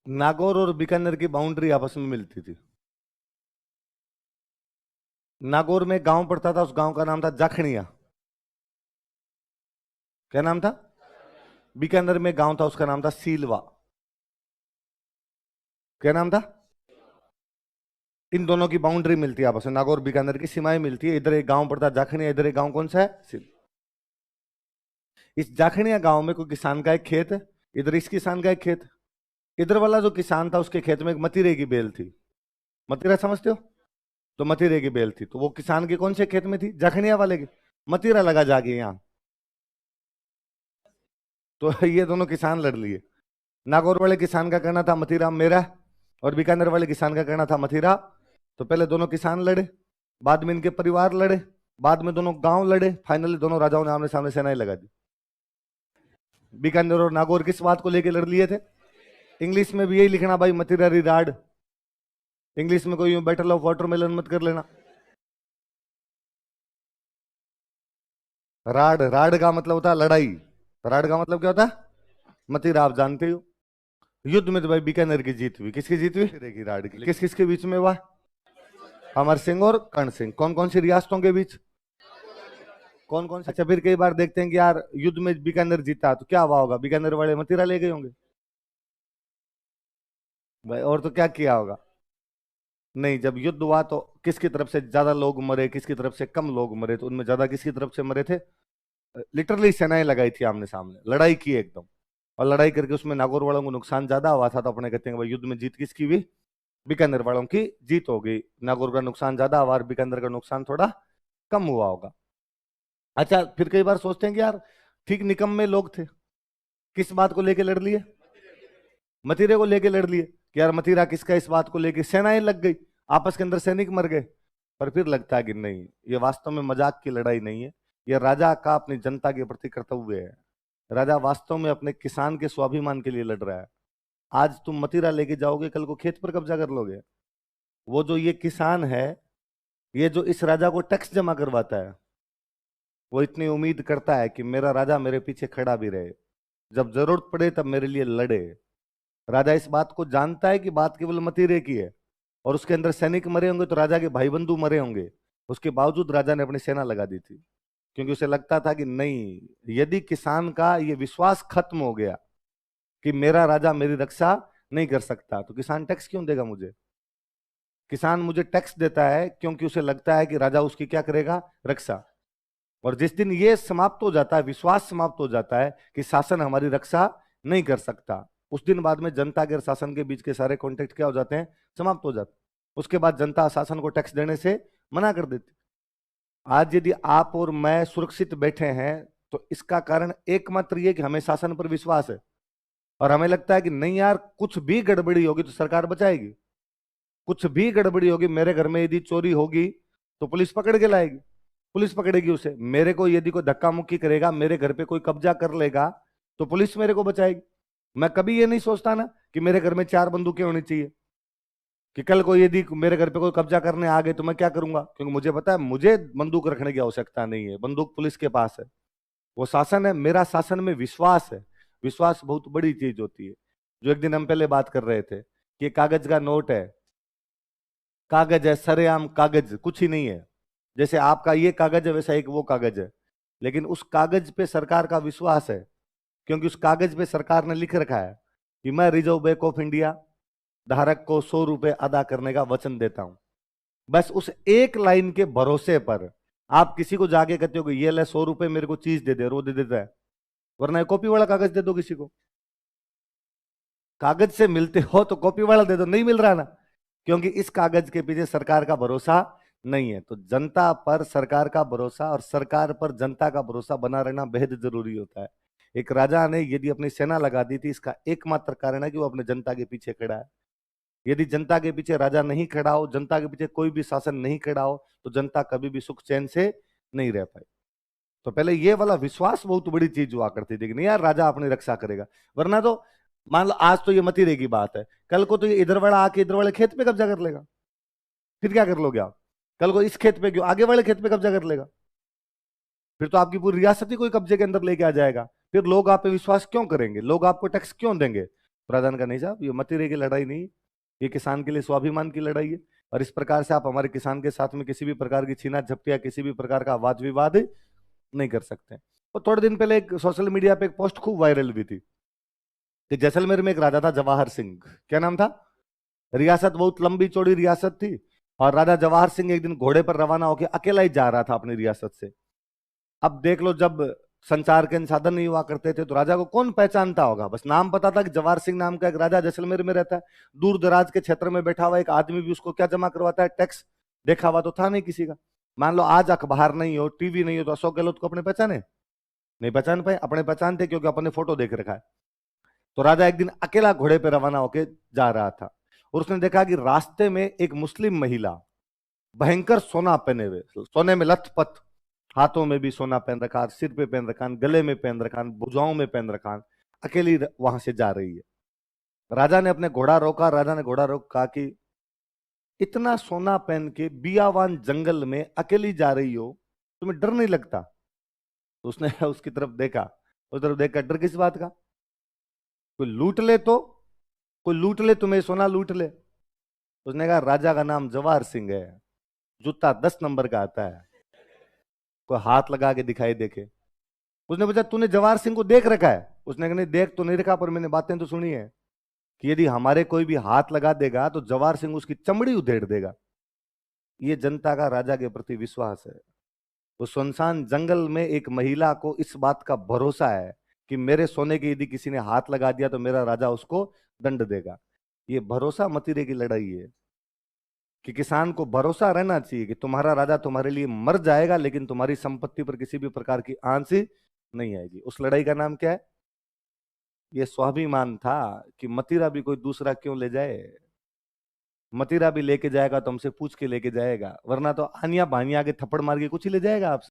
नागौर और बीकानेर की बाउंड्री आपस में मिलती थी। नागौर में गांव पड़ता था, उस गांव का नाम था जाखड़िया। क्या नाम था? बीकानेर में गांव था, उसका नाम था सीलवा। क्या नाम था? इन दोनों की बाउंड्री मिलती है आपस में, नागौर बीकानेर की सीमाएं मिलती है। इधर एक गांव पड़ता है जाखड़िया, इधर एक गांव कौन सा है? सील। इस जाखड़िया गांव में कोई किसान का एक खेत है, इधर इस किसान का एक खेत है। इधर वाला जो किसान था उसके खेत में एक मतीरे की बेल थी। मतीरा समझते हो? तो मतीरे की बेल थी, तो वो किसान के कौन से खेत में थी? जाखड़िया वाले के। मतीरा लगा जाके यहाँ। तो ये दोनों किसान लड़ लिए। नागौर वाले किसान का कहना था मतीरा मेरा, और बीकानेर वाले किसान का कहना था मतीरा। तो पहले दोनों किसान लड़े, बाद में इनके परिवार लड़े, बाद में दोनों गांव लड़े, फाइनली दोनों राजाओं ने आमने सामने सेनाएं लगा दी। बीकानेर और नागौर किस बात को लेकर लड़ लिए थे? इंग्लिश में भी यही लिखना भाई, मतीरा री राड। इंग्लिश में कोई बैटल ऑफ वाटरमेलन मत कर लेना। राड, राड का मतलब होता है लड़ाई। राड का मतलब क्या होता है? मतीरा आप जानते हो। युद्ध में तो भाई बीकानेर की जीत हुई। किसकी जीत हुई? मतीरे की राड की। किस किस के बीच में हुआ? अमर सिंह और कर्ण सिंह। कौन कौन सी रियासतों के बीच? कौन कौन से? अच्छा, फिर कई बार देखते हैं कि यार युद्ध में बीकानेर जीता, तो क्या हुआ होगा? बीकानेर वाले मतीरा ले गए होंगे भाई, और तो क्या किया होगा? नहीं, जब युद्ध हुआ तो किसकी तरफ से ज्यादा लोग मरे, किसकी तरफ से कम लोग मरे? तो उनमें ज्यादा किसकी तरफ से मरे थे? लिटरली सेनाएं लगाई थी आमने सामने, लड़ाई की एकदम। और लड़ाई करके उसमें नागौर वालों को नुकसान ज्यादा हुआ था, तो अपने कहते हैं भाई युद्ध में जीत किसकी हुई? बीकानेर वालों की जीत हो गई। नागौर का नुकसान ज्यादा हुआ और बीकानेर का नुकसान थोड़ा कम हुआ होगा। अच्छा, फिर कई बार सोचते हैं कि यार ठीक निकम्मे लोग थे, किस बात को लेके लड़ लिए? मतीरे को लेके लड़ लिए कि यार मतीरा किसका, इस बात को लेके सेनाएं लग गई, आपस के अंदर सैनिक मर गए। पर फिर लगता है कि नहीं, ये वास्तव में मजाक की लड़ाई नहीं है, ये राजा का अपनी जनता के प्रति कर्तव्य है। राजा वास्तव में अपने किसान के स्वाभिमान के लिए लड़ रहा है। आज तुम मतीरा लेके जाओगे, कल को खेत पर कब्जा कर लोगे। वो जो ये किसान है, ये जो इस राजा को टैक्स जमा करवाता है, वो इतनी उम्मीद करता है कि मेरा राजा मेरे पीछे खड़ा भी रहे, जब जरूरत पड़े तब मेरे लिए लड़े। राजा इस बात को जानता है कि बात केवल मतीरे की है, और उसके अंदर सैनिक मरे होंगे तो राजा के भाई बंधु मरे होंगे, उसके बावजूद राजा ने अपनी सेना लगा दी थी। क्योंकि उसे लगता था कि नहीं, यदि किसान का ये विश्वास खत्म हो गया कि मेरा राजा मेरी रक्षा नहीं कर सकता, तो किसान टैक्स क्यों देगा मुझे? किसान मुझे टैक्स देता है क्योंकि उसे लगता है कि राजा उसकी क्या करेगा? रक्षा। और जिस दिन ये समाप्त हो जाता है, विश्वास समाप्त हो जाता है कि शासन हमारी रक्षा नहीं कर सकता, उस दिन बाद में जनता के और शासन के बीच के सारे कॉन्टेक्ट क्या हो जाते हैं? समाप्त हो जाते हैं। उसके बाद जनता शासन को टैक्स देने से मना कर देती। आज यदि आप और मैं सुरक्षित बैठे हैं, तो इसका कारण एकमात्र ये कि हमें शासन पर विश्वास है, और हमें लगता है कि नहीं यार, कुछ भी गड़बड़ी होगी तो सरकार बचाएगी। कुछ भी गड़बड़ी होगी, मेरे घर में यदि चोरी होगी तो पुलिस पकड़ के लाएगी, पुलिस पकड़ेगी उसे। मेरे को यदि कोई धक्का मुक्की करेगा, मेरे घर पे कोई कब्जा कर लेगा, तो पुलिस मेरे को बचाएगी। मैं कभी ये नहीं सोचता ना कि मेरे घर में 4 बंदूकें होनी चाहिए, कि कल को यदि मेरे घर पे कोई कब्जा करने आ गए तो मैं क्या करूंगा, क्योंकि मुझे पता है मुझे बंदूक रखने की आवश्यकता नहीं है, बंदूक पुलिस के पास है। वो शासन है, मेरा शासन में विश्वास है। विश्वास बहुत बड़ी चीज होती है। जो एक दिन हम पहले बात कर रहे थे कि कागज का नोट है, कागज है, सरेआम कागज, कुछ ही नहीं है। जैसे आपका ये कागज है, वैसा एक वो कागज है, लेकिन उस कागज पे सरकार का विश्वास है, क्योंकि उस कागज पे सरकार ने लिख रखा है कि मैं रिजर्व बैंक ऑफ इंडिया धारक को 100 रुपए अदा करने का वचन देता हूं। बस उस एक लाइन के भरोसे पर आप किसी को जाके कहते हो कि ये ले 100 रुपए मेरे को चीज दे दे, और वो दे देता है। वरना कॉपी वाला कागज दे दो किसी को, कागज से मिलते हो तो कॉपी वाला दे दो, नहीं मिल रहा ना, क्योंकि इस कागज के पीछे सरकार का भरोसा नहीं है। तो जनता पर सरकार का भरोसा और सरकार पर जनता का भरोसा बना रहना बेहद जरूरी होता है। एक राजा ने यदि अपनी सेना लगा दी थी, इसका एकमात्र कारण है कि वो अपने जनता के पीछे खड़ा है। यदि जनता के पीछे राजा नहीं खड़ा हो, जनता के पीछे कोई भी शासन नहीं खड़ा हो, तो जनता कभी भी सुख चैन से नहीं रह पाई। तो पहले ये वाला विश्वास बहुत बड़ी चीज हुआ करती थी कि नहीं यार, राजा अपनी रक्षा करेगा। वरना तो मान लो आज तो ये मतीरे की बात है, कल को तो ये इधर वाला आके इधर वाले खेत पे कब्जा कर लेगा, फिर क्या कर लोगे आप? कल को इस खेत पे क्यों, आगे वाले खेत पे कब्जा कर लेगा, फिर तो आपकी पूरी रियासत ही कोई कब्जे के अंदर लेके आ जाएगा। फिर लोग आप पे विश्वास क्यों करेंगे? लोग आपको टैक्स क्यों देंगे? राजा ने कहा नहीं साहब, ये मतीरे की लड़ाई नहीं, ये किसान के लिए स्वाभिमान की लड़ाई है, और इस प्रकार से आप हमारे किसान के साथ में किसी भी प्रकार की छीना झपटी या किसी भी प्रकार का वाद विवाद नहीं कर सकते। और थोड़े दिन पहले एक सोशल मीडिया पे एक पोस्ट खूब वायरल हुई थी कि जैसलमेर में एक राजा था जवाहर सिंह, क्या नाम था, रियासत बहुत लंबी चौड़ी रियासत थी, और राजा जवाहर सिंह एक दिन घोड़े पर रवाना होकर अकेला ही जा रहा था अपनी रियासत से। अब देख लो, जब संचार के साधन नहीं हुआ करते थे तो राजा को कौन पहचानता होगा, बस नाम पता था कि जवाहर सिंह नाम का एक राजा जैसलमेर में रहता है। दूर दराज के क्षेत्र में बैठा हुआ एक आदमी भी उसको क्या जमा करवाता है, टैक्स। देखा हुआ तो था नहीं किसी का। मान लो आज अखबार नहीं हो, टीवी नहीं हो, तो अशोक गहलोत को अपने पहचाने नहीं पहचान पाए, अपने पहचानते क्योंकि अपने फोटो देख रखा है। तो राजा एक दिन अकेला घोड़े पर रवाना होकर जा रहा था, और उसने देखा कि रास्ते में एक मुस्लिम महिला भयंकर सोना पहने हुए, सोने में लथपथ, हाथों में भी सोना पहन रखा, सिर पे पहन रखा, गले में पहन रखा, भुजाओं में पहन रखा, अकेली वहां से जा रही है। राजा ने अपने घोड़ा रोका, राजा ने घोड़ा रोक कहा कि इतना सोना पहन के बियावान जंगल में अकेली जा रही हो, तुम्हें डर नहीं लगता? तो उसने उसकी तरफ देखा, उस तरफ देखकर डर किस बात का, कोई लूट ले तो, कोई लूट ले, तुम्हें सोना लूट ले। उसने कहा राजा का नाम जवाहर सिंह है, जूता 10 नंबर का आता है, कोई हाथ लगा के दिखाई देखे। उसने पूछा तूने जवाहर सिंह को देख रखा है? उसने कहा नहीं देख तो नहीं रखा, पर मैंने बातें तो सुनी है कि यदि हमारे कोई भी हाथ लगा देगा तो जवाहर सिंह उसकी चमड़ी उधेड़ देगा। ये जनता का राजा के प्रति विश्वास है। तो सुनसान जंगल में एक महिला को इस बात का भरोसा है कि मेरे सोने के यदि किसी ने हाथ लगा दिया तो मेरा राजा उसको दंड देगा। ये भरोसा मतीरे की लड़ाई है कि किसान को भरोसा रहना चाहिए कि तुम्हारा राजा तुम्हारे लिए मर जाएगा, लेकिन तुम्हारी संपत्ति पर किसी भी प्रकार की आंच नहीं आएगी। उस लड़ाई का नाम क्या है? ये स्वाभिमान था कि मतीरा भी कोई दूसरा क्यों ले जाए। मतीरा भी लेके जाएगा तो हमसे पूछ के लेके जाएगा, वरना तो आनिया भानिया के थप्पड़ मार के कुछ ही ले जाएगा आपसे।